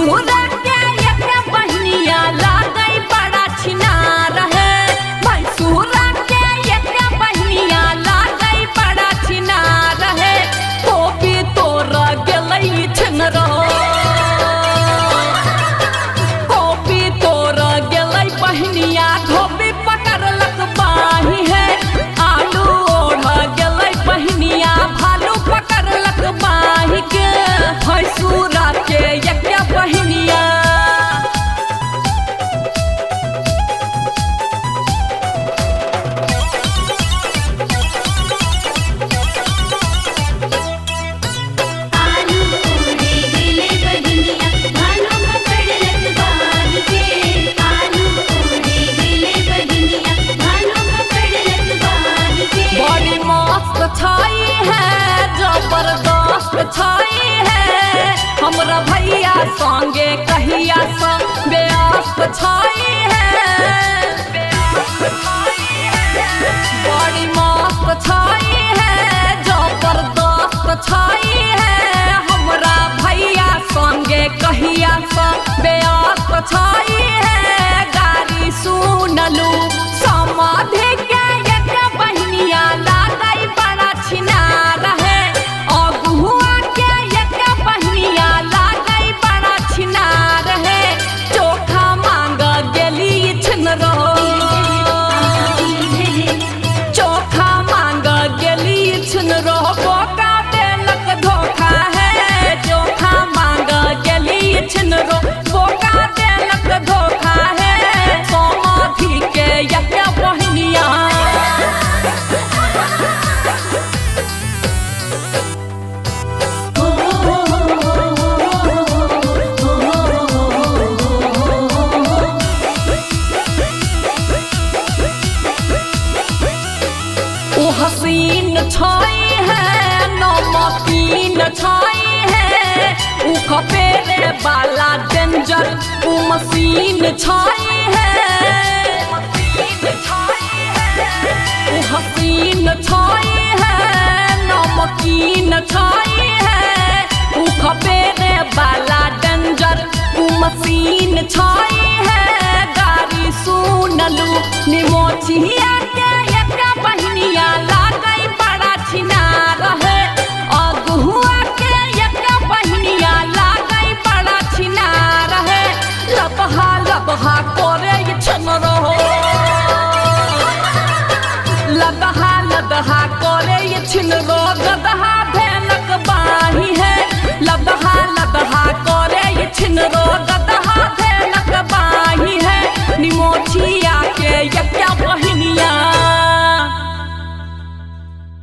भैंसुर के एक बहनिया लागई बड़ा छिना रहे भैंसुर के एक बहनिया लागई बड़ा छिना रहे धोबी तोर गेलई छिनरो धोबी तोर गेलई बहनिया धोबी पकड़लक बाही है आलू ओढ़ गेलई बहनिया भालू पकड़लक बाही के भैंसुर के एक बहनिया बड़ी मस्त छाई है जबरदस्त छाई है हमरा भैया संगे कहिया संग व्यस्त छाई है बड़ी मस्त छाई है जबरदस्त छाई है हमरा भैया संगे कहिया संग व्यस्त छाई है गाड़ी सुनलू समाधि के एक बहनिया लागई बड़ा छिना रहे अगुआ के एक बहनिया लागई बड़ा छिना रहे चोखा मांग गेली छिनरो चोखा मांग गेली छिनरो बोका देलक धोखा है चोखा मांग गेली छिनरो बोका देलक धोखा है समाधि के एक बहनिया ओ हसीन छाई है नमकीन छाई है उ खपेरे वाला डेंजर उ मशीन छाई है ओ हसीन छाई है नमकीन छाई है उ खपेरे वाला डेंजर उ मशीन छाई है गाड़ी सुनलू निमोचिया